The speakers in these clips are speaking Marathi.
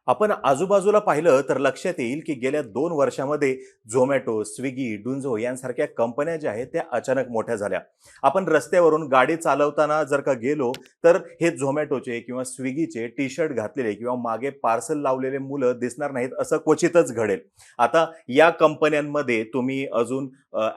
आपण आजूबाजूला पाहिलं तर लक्षात येईल की गेल्या 2 वर्षामध्ये झोमॅटो, स्विगी, डुंझो यांसारख्या कंपन्या ज्या आहेत त्या अचानक मोठ्या झाल्या. आपण रस्त्यावरून गाडी चालवताना जर का गेलो तर हे झोमॅटोचे किंवा स्विगीचे टी शर्ट घातलेले किंवा मागे पार्सल लावलेले मुलं दिसणार नाहीत असं क्वचितच घडेल. आता या कंपन्यांमध्ये तुम्ही अजून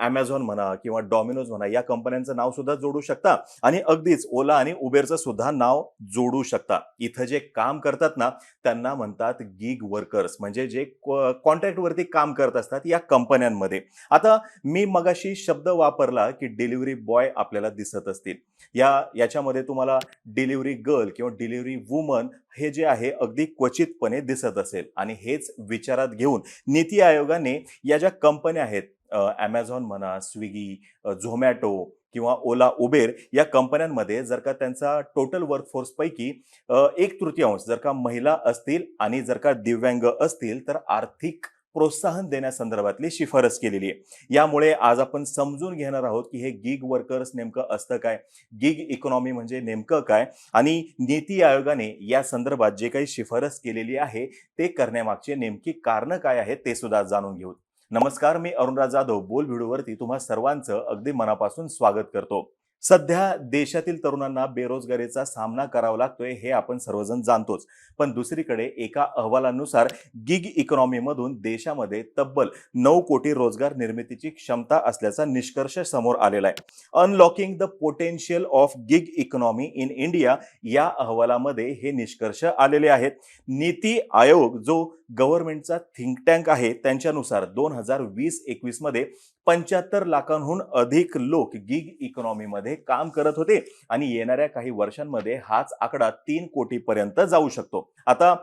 Amazon म्हणा किंवा डॉमिनोज म्हणा या कंपन्यांचं नाव सुद्धा जोडू शकता आणि अगदीच ओला आणि उबेरचं सुद्धा नाव जोडू शकता. इथं जे काम करतात ना त्यांना म्हणतात गिग वर्कर्स, म्हणजे जे कॉन्ट्रॅक्टवरती काम करत असतात या कंपन्यांमध्ये. आता मी मगाशी शब्द वापरला की डिलिव्हरी बॉय आपल्याला दिसत असतील. याच्यामध्ये तुम्हाला डिलिव्हरी गर्ल किंवा डिलिव्हरी वुमन हे जे आहे अगदी क्वचितपणे दिसत असेल आणि हेच विचारात घेऊन नीती आयोगाने या ज्या कंपन्या आहेत Amazon म्हणा, स्विगी, झोमॅटो किंवा ओला, उबेर या कंपन्यांमध्ये जर का त्यांचा टोटल वर्कफोर्स पैकी 1/3 जर का महिला असतील आणि जर का दिव्यांग असतील तर आर्थिक प्रोत्साहन देण्यासंदर्भातली शिफारस केलेली आहे. यामुळे आज आपण समजून घेणार आहोत की हे गिग वर्कर्स नेमकं असतं काय, गिग इकॉनॉमी म्हणजे नेमकं काय आणि नीती आयोगाने या संदर्भात जे काही शिफारस केलेली आहे ते करण्यामागचे नेमकी कारणं काय आहेत ते सुद्धा जाणून घेऊ. नमस्कार, मी अरुणराज जाधव बोल व्हिडिओवरती तुम्हा सर्वांचं अगदी मनापासून स्वागत करतो. सध्या देशातील तरुणांना बेरोजगारीचा सामना करावा लागतोय हे आपण सर्वजण जाणतोच. पण दुसरीकडे एका अहवालानुसार गिग इकॉनॉमीमधून देशामध्ये तब्बल 9 कोटी रोजगार निर्मितीची क्षमता असल्याचा निष्कर्ष समोर आलेला आहे. Unlocking the potential of gig economy in India या अहवालामध्ये हे निष्कर्ष आलेले आहेत. नीती आयोग जो गव्हर्नमेंटचा थिंक टँक आहे त्यांच्यानुसार 2020-21 मध्ये 75 लाखांहून अधिक लोक गिग इकॉनॉमीमध्ये काम करत होते आणि येणाऱ्या काही वर्षांमध्ये हाच आकडा 3 कोटी पर्यंत जाऊ शकतो. आता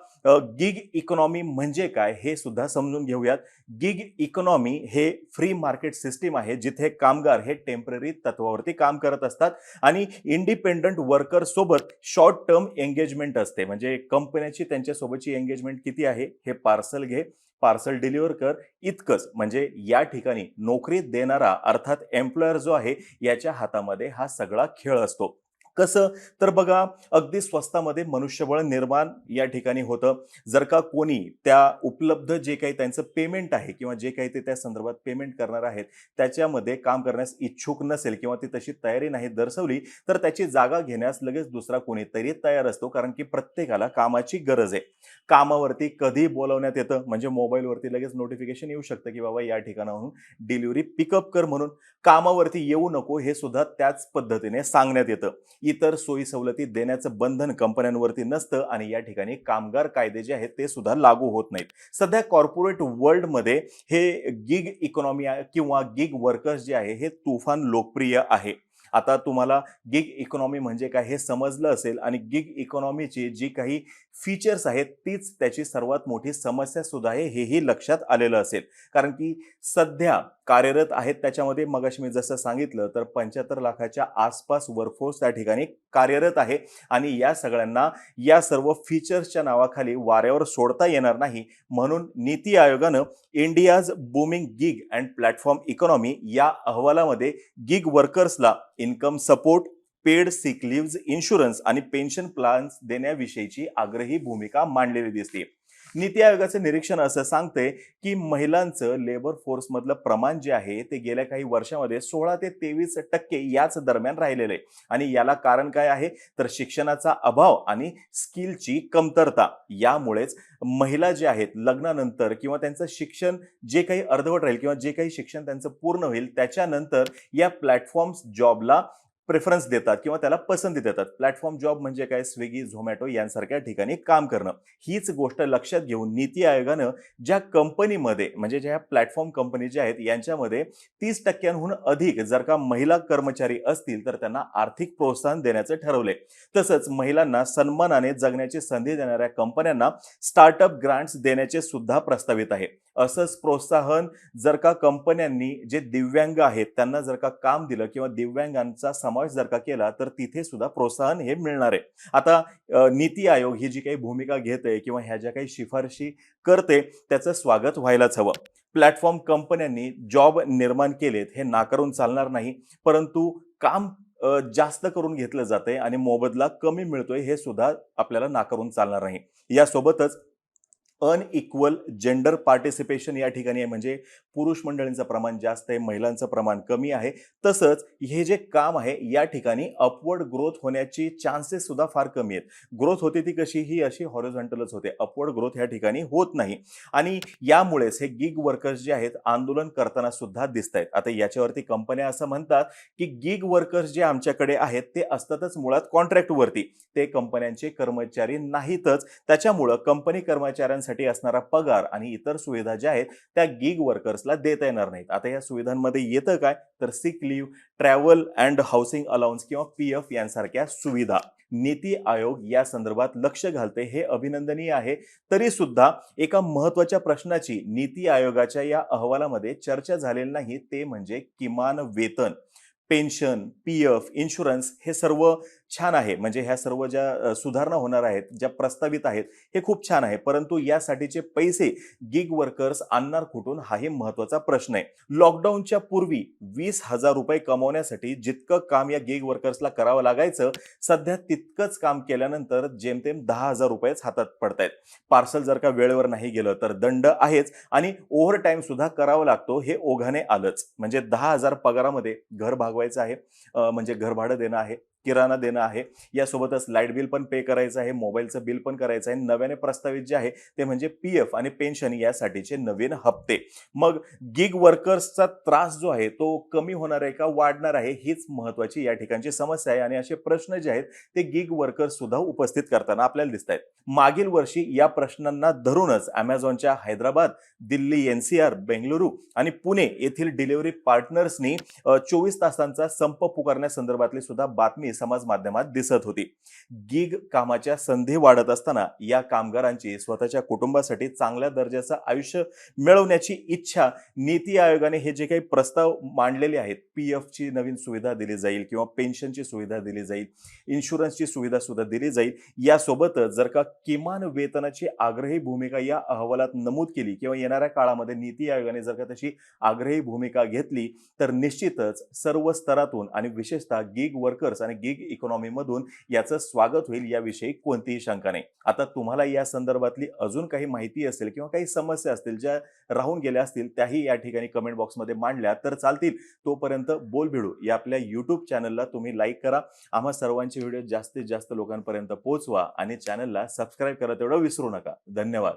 गिग इकॉनॉमी म्हणजे काय हे सुद्धा समजून घेऊयात. गिग इकॉनॉमी हे फ्री मार्केट सिस्टीम आहे जिथे कामगार हे टेम्पररी तत्वावरती काम करत असतात आणि इंडिपेंडंट वर्कर सोबत शॉर्ट टर्म एंगेजमेंट असते. म्हणजे कंपन्याची त्यांच्यासोबतची एंगेजमेंट किती आहे, हे पार्सल घे, पार्सल डिलिव्हर कर, इतकंच. म्हणजे या ठिकाणी नोकरी देणारा अर्थात एम्प्लॉयर जो आहे याच्या हातामध्ये हा सगळा खेळ असतो. कसं तर बघा, अगदी स्वस्तामध्ये मनुष्यबळ निर्माण या ठिकाणी होतं. जर का कोणी त्या उपलब्ध जे काही त्यांचं पेमेंट आहे किंवा जे काही ते त्या संदर्भात पेमेंट करणार आहेत त्याच्यामध्ये काम करण्यास इच्छुक नसेल किंवा ती तशी तयारी नाही दर्शवली तर त्याची जागा घेण्यास लगेच दुसरा कोणीतरी तयार असतो, कारण की प्रत्येकाला कामाची गरज आहे. कामावरती कधी बोलवण्यात येतं म्हणजे मोबाईलवरती लगेच नोटिफिकेशन येऊ शकतं की बाबा या ठिकाणाहून डिलिव्हरी पिकअप कर म्हणून. कामावरती येऊ नको हे सुद्धा त्याच पद्धतीने सांगण्यात येतं. इतर सोयी सवलती देण्याचं बंधन कंपन्यांवरती नसतं आणि या ठिकाणी कामगार कायदे जे आहेत ते सुद्धा लागू होत नाहीत. सध्या कॉर्पोरेट वर्ल्डमध्ये हे गिग इकॉनॉमी किंवा गिग वर्कर्स जे आहे हे तुफान लोकप्रिय आहे. आता तुम्हाला गिग इकॉनॉमी म्हणजे काय हे समजलं असेल आणि गिग इकॉनॉमीची जी काही फीचर्स आहेत तीच त्याची सर्वात मोठी समस्या सुद्धा आहे हेही लक्षात आलेलं असेल. कारण की सध्या कार्यरत आहेत त्याच्यामध्ये मगाशी मी जसं सांगितलं तर 75 लाखाच्या आसपास वर्कफोर्स त्या ठिकाणी कार्यरत आहे आणि या सगळ्यांना या सर्व फीचर्सच्या नावाखाली वाऱ्यावर सोडता येणार नाही. म्हणून नीती आयोगानं India's booming gig and platform economy या अहवालामध्ये गिग वर्कर्सला income support, paid sick leave insurance आणि पेन्शन प्लॅन्स देण्याविषयीची आग्रही भूमिका मांडलेली दिसते. नीती आयोगाचं निरीक्षण असं सांगते की महिलांचं लेबर फोर्स मधलं प्रमाण जे आहे ते गेल्या काही वर्षामध्ये 16 ते 23% याच दरम्यान राहिलेलं आहे. आणि याला कारण काय आहे तर शिक्षणाचा अभाव आणि स्किलची कमतरता. यामुळेच महिला जे आहेत लग्नानंतर किंवा त्यांचं शिक्षण जे काही अर्धवट राहील किंवा जे काही शिक्षण त्यांचं पूर्ण होईल त्याच्यानंतर या प्लॅटफॉर्म्स जॉबला प्रेफरन्स देतात किंवा त्याला पसंती देतात. प्लॅटफॉर्म जॉब म्हणजे काय, स्विगी, झोमॅटो यांसारख्या ठिकाणी काम करणं. हीच गोष्ट लक्षात घेऊन नीती आयोगानं ज्या कंपनीमध्ये म्हणजे ज्या प्लॅटफॉर्म कंपनी ज्या आहेत यांच्यामध्ये 30% अधिक जर का महिला कर्मचारी असतील तर त्यांना आर्थिक प्रोत्साहन देण्याचं ठरवलंय. तसंच महिलांना सन्मानाने जगण्याची संधी देणाऱ्या कंपन्यांना स्टार्टअप ग्रांट्स देण्याचे सुद्धा प्रस्तावित आहे. असंच प्रोत्साहन जर का कंपन्यांनी जे दिव्यांग आहेत त्यांना जर का काम दिलं किंवा दिव्यांगांचा समावेश जर का केला तर तिथे सुद्धा प्रोत्साहन हे मिळणार आहे. आता नीती आयोग ही जी काही भूमिका घेते किंवा ह्या ज्या काही शिफारशी करते त्याचं स्वागत व्हायलाच हवं. प्लॅटफॉर्म कंपन्यांनी जॉब निर्माण केलेत हे नाकारून चालणार नाही, परंतु काम जास्त करून घेतलं जातंय आणि मोबदला कमी मिळतोय हे सुद्धा आपल्याला नाकारून चालणार नाही. यासोबतच अनइक्वल जेंडर पार्टिसिपेशन या ठिकाणी आहे, म्हणजे पुरुष मंडळींचं प्रमाण जास्त आहे, महिलांचं प्रमाण कमी आहे. तसंच हे जे काम आहे या ठिकाणी अपवर्ड ग्रोथ होण्याची चान्सेस सुद्धा फार कमी आहेत. ग्रोथ होते ती कशी, ही अशी हॉरिझॉन्टलच होते. अपवर्ड ग्रोथ या ठिकाणी होत नाही आणि यामुळेच हे गिग वर्कर्स जे आहेत आंदोलन करताना सुद्धा दिसत आहेत. आता याच्यावरती कंपन्या असं म्हणतात की गिग वर्कर्स जे आमच्याकडे आहेत ते असतातच मुळात कॉन्ट्रॅक्टवरती, ते कंपन्यांचे कर्मचारी नाहीतच. त्याच्यामुळं कंपनी कर्मचाऱ्यांसाठी असणारा पगार आणि इतर सुविधा ज्या आहेत त्या गिग वर्कर्सला देता येणार नाहीत. आता या सुविधांमध्ये येतं काय, तर sick leave, travel and housing allowance किंवा PF यांसारख्या सुविधा. नीती आयोग या संदर्भात लक्ष घालते, हे अभिनंदनीय आहे. तरी सुद्धा एका महत्वाच्या प्रश्नाची नीती आयोगाच्या या अहवालामध्ये चर्चा झालेली नाही, ते म्हणजे किमान वेतन. पेन्शन, PF, इन्शुरन्स हे सर्व छान आहे, म्हणजे ह्या सर्व ज्या सुधारणा होणार आहेत, ज्या प्रस्तावित आहेत, हे खूप छान आहे. परंतु यासाठीचे पैसे गिग वर्कर्स आणणार कुठून, हाही महत्वाचा प्रश्न आहे. लॉकडाऊनच्या पूर्वी 20,000 रुपये कमवण्यासाठी जितकं काम या गिग वर्कर्सला करावं लागायचं, सध्या तितकंच काम केल्यानंतर जेमतेम 10,000 रुपयेच हातात पडतायत. पार्सल जर का वेळेवर नाही गेलं तर दंड आहेच आणि ओव्हर टाइम सुद्धा करावा लागतो, हे ओघाने आलंच. म्हणजे 10,000 पगारामध्ये घर भागवायचं आहे, म्हणजे घर भाडं देणं आहे, किराणा देणं आहे, यासोबतच लाईट बिल पण पे करायचं आहे, मोबाईलचं बिल पण करायचं आहे. नव्याने प्रस्तावित जे आहे ते म्हणजे PF आणि पेन्शन यासाठीचे नवीन हप्ते. मग गिग वर्कर्सचा त्रास जो आहे तो कमी होणार आहे का वाढणार आहे, हीच महत्वाची या ठिकाणची समस्या आहे आणि असे प्रश्न जे आहेत ते गिग वर्कर्स सुद्धा उपस्थित करताना आपल्याला दिसत आहेत. मागील वर्षी या प्रश्नांना धरूनच अमेझॉनच्या हैदराबाद, दिल्ली NCR, बेंगलुरू आणि पुणे येथील डिलिव्हरी पार्टनर्सनी 24 तासांचा संप पुकारण्यासंदर्भातली सुद्धा बातमी समाज माध्यमात दिसत होती. गिग कामाच्या संधी वाढत असताना या कामगारांची स्वतःच्या कुटुंबासाठी चांगल्या दर्जाचं आयुष्य मिळवण्याची इच्छा, नीती आयोगाने हे जे काही प्रस्ताव मांडलेले आहेत, PF ची नवीन सुविधा दिली जाईल किंवा पेन्शनची सुविधा दिली जाईल, इन्शुरन्सची सुविधा सुद्धा दिली जाईल, यासोबतच जर का किमान वेतनाची आग्रही भूमिका या अहवालात नमूद केली किंवा येणाऱ्या काळामध्ये नीती आयोगाने जर का तशी आग्रही भूमिका घेतली तर निश्चितच सर्व स्तरातून आणि विशेषतः गिग वर्कर्स आणि गिग इकॉनॉमी मधून याचं स्वागत होईल, याविषयी कोणतीही शंका नाही. आता तुम्हाला या संदर्भातली अजून काही माहिती असेल किंवा काही समस्या असतील ज्या राहून गेल्या असतील, त्याही या ठिकाणी कमेंट बॉक्समध्ये मांडल्या तर चालतील. तोपर्यंत बोलभिडू या आपल्या YouTube चॅनलला तुम्ही लाईक करा, आम्हा सर्वांचे व्हिडिओ जास्तीत जास्त लोकांपर्यंत पोहोचवा आणि चॅनलला सबस्क्राईब करा तेवढं विसरू नका. धन्यवाद.